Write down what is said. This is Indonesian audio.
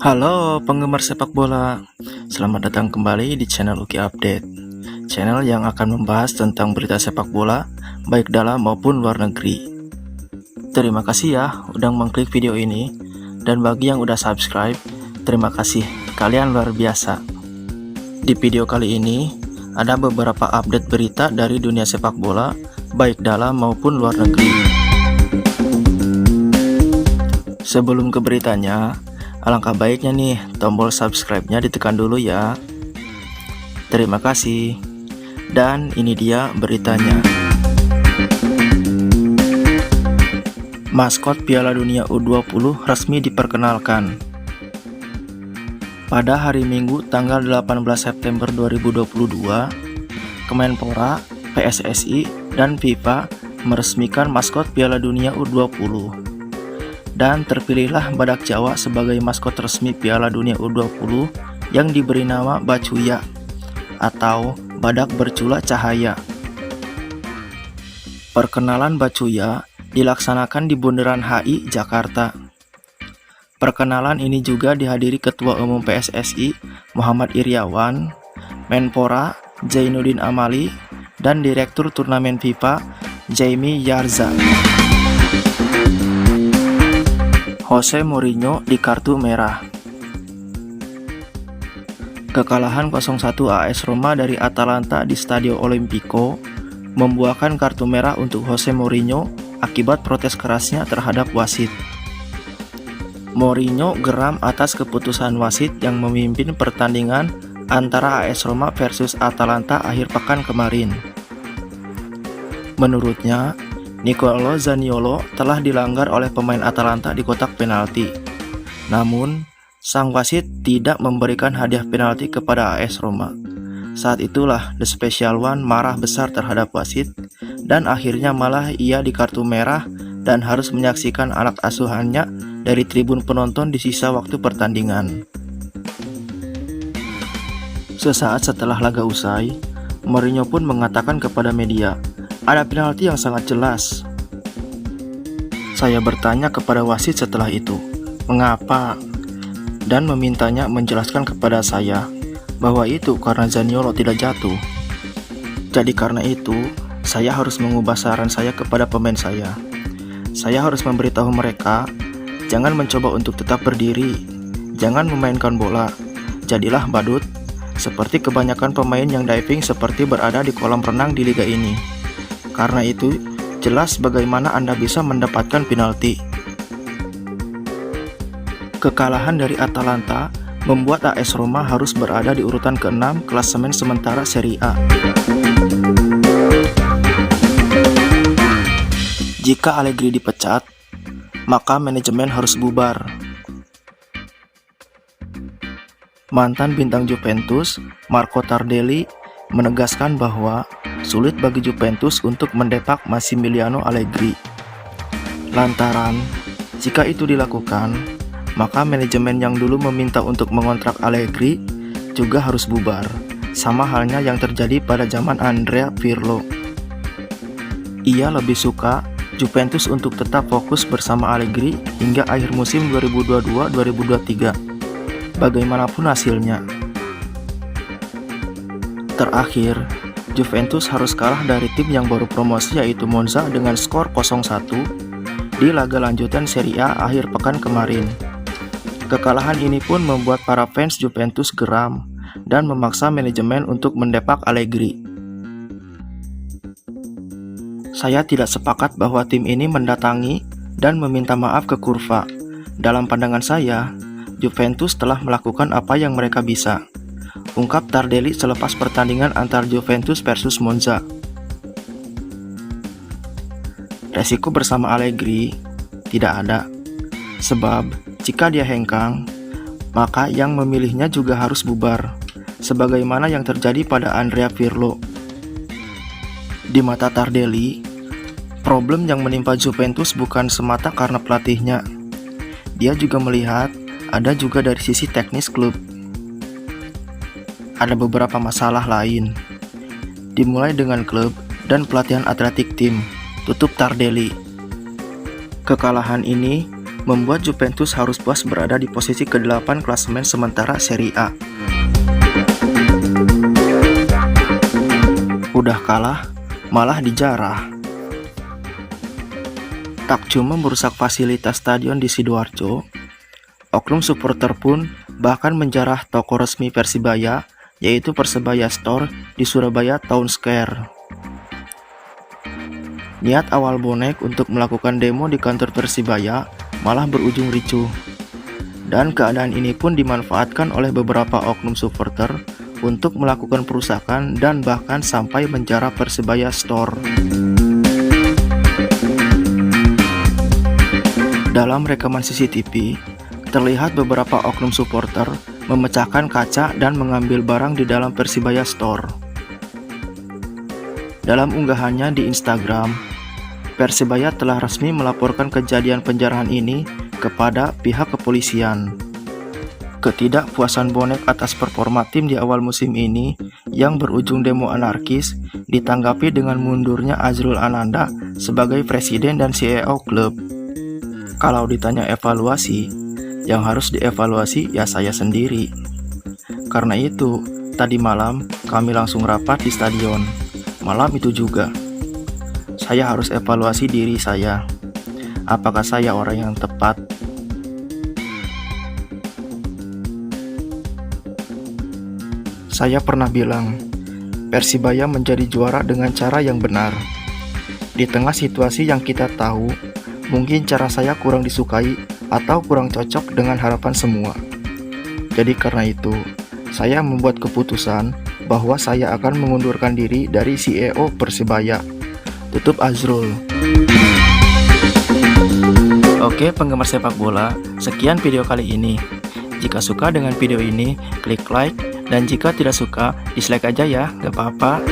Halo penggemar sepak bola, selamat datang kembali di channel Uki Update, channel yang akan membahas tentang berita sepak bola baik dalam maupun luar negeri. Terima kasih ya udah mengklik video ini, dan bagi yang udah subscribe, terima kasih, kalian luar biasa. Di video kali ini ada beberapa update berita dari dunia sepak bola baik dalam maupun luar negeri. Sebelum ke beritanya, alangkah baiknya nih tombol subscribe-nya ditekan dulu ya. Terima kasih. Dan ini dia beritanya. Maskot Piala Dunia U20 resmi diperkenalkan. Pada hari Minggu tanggal 18 September 2022, Kemenpora, PSSI, dan FIFA meresmikan maskot Piala Dunia U20. Dan terpilihlah Badak Jawa sebagai maskot resmi Piala Dunia U20 yang diberi nama Bacuya atau Badak Bercula Cahaya. Perkenalan Bacuya dilaksanakan di Bundaran HI, Jakarta. Perkenalan ini juga dihadiri Ketua Umum PSSI Muhammad Iryawan, Menpora Zainuddin Amali, dan Direktur Turnamen FIFA Jaime Yarza. Jose Mourinho di kartu merah. Kekalahan 0-1 AS Roma dari Atalanta di Stadio Olimpico membuahkan kartu merah untuk Jose Mourinho akibat protes kerasnya terhadap wasit. Mourinho geram atas keputusan wasit yang memimpin pertandingan antara AS Roma versus Atalanta akhir pekan kemarin. Menurutnya, Nicolo Zaniolo telah dilanggar oleh pemain Atalanta di kotak penalti. Namun, sang wasit tidak memberikan hadiah penalti kepada AS Roma. Saat itulah The Special One marah besar terhadap wasit, dan akhirnya malah ia di kartu merah dan harus menyaksikan anak asuhannya dari tribun penonton di sisa waktu pertandingan. Sesaat setelah laga usai, Mourinho pun mengatakan kepada media, "Ada penalti yang sangat jelas." Saya bertanya kepada wasit setelah itu, "Mengapa?" dan memintanya menjelaskan kepada saya bahwa itu karena Zaniolo tidak jatuh. Jadi karena itu, saya harus mengubah saran saya kepada pemain saya. Saya harus memberitahu mereka, jangan mencoba untuk tetap berdiri, jangan memainkan bola, jadilah badut, seperti kebanyakan pemain yang diving seperti berada di kolam renang di liga ini. Karena itu, jelas bagaimana Anda bisa mendapatkan penalti. Kekalahan dari Atalanta membuat AS Roma harus berada di urutan ke-6 klasemen sementara Serie A. Jika Allegri dipecat, maka manajemen harus bubar. Mantan bintang Juventus, Marco Tardelli, menegaskan bahwa sulit bagi Juventus untuk mendepak Massimiliano Allegri. Lantaran, jika itu dilakukan, maka manajemen yang dulu meminta untuk mengontrak Allegri juga harus bubar, sama halnya yang terjadi pada zaman Andrea Pirlo. Ia lebih suka Juventus untuk tetap fokus bersama Allegri hingga akhir musim 2022-2023, bagaimanapun hasilnya. Terakhir, Juventus harus kalah dari tim yang baru promosi yaitu Monza dengan skor 0-1 di laga lanjutan Serie A akhir pekan kemarin. Kekalahan ini pun membuat para fans Juventus geram dan memaksa manajemen untuk mendepak Allegri. Saya tidak sepakat bahwa tim ini mendatangi dan meminta maaf ke kurva. Dalam pandangan saya, Juventus telah melakukan apa yang mereka bisa, ungkap Tardelli selepas pertandingan antar Juventus versus Monza. Resiko bersama Allegri tidak ada, sebab jika dia hengkang, maka yang memilihnya juga harus bubar, sebagaimana yang terjadi pada Andrea Pirlo. Di mata Tardelli, problem yang menimpa Juventus bukan semata karena pelatihnya. Dia juga melihat ada juga dari sisi teknis klub. Ada beberapa masalah lain, dimulai dengan klub dan pelatihan atletik tim, tutup Tardelli. Kekalahan ini membuat Juventus harus puas berada di posisi ke-8 klasemen sementara Serie A. Udah kalah, malah dijarah. Tak cuma merusak fasilitas stadion di Sidoarjo, oknum supporter pun bahkan menjarah toko resmi Persibaya, yaitu Persebaya Store di Surabaya Town Square. Niat awal bonek untuk melakukan demo di kantor Persibaya malah berujung ricuh. Dan keadaan ini pun dimanfaatkan oleh beberapa oknum supporter untuk melakukan perusakan dan bahkan sampai menjarah Persebaya Store. Dalam rekaman CCTV, terlihat beberapa oknum supporter memecahkan kaca dan mengambil barang di dalam Persibaya Store. Dalam unggahannya di Instagram, Persibaya telah resmi melaporkan kejadian penjarahan ini kepada pihak kepolisian. Ketidakpuasan bonek atas performa tim di awal musim ini yang berujung demo anarkis ditanggapi dengan mundurnya Azrul Ananda sebagai presiden dan CEO klub. Kalau ditanya evaluasi, yang harus dievaluasi ya saya sendiri. Karena itu, tadi malam kami langsung rapat di stadion. Malam itu juga, saya harus evaluasi diri saya. Apakah saya orang yang tepat? Saya pernah bilang, Persibaya menjadi juara dengan cara yang benar. Di tengah situasi yang kita tahu, mungkin cara saya kurang disukai atau kurang cocok dengan harapan semua. Jadi karena itu, saya membuat keputusan bahwa saya akan mengundurkan diri dari CEO Persibaya. Tutup Azrul. Oke penggemar sepak bola, sekian video kali ini. Jika suka dengan video ini, klik like, dan jika tidak suka, dislike aja ya, gak apa-apa.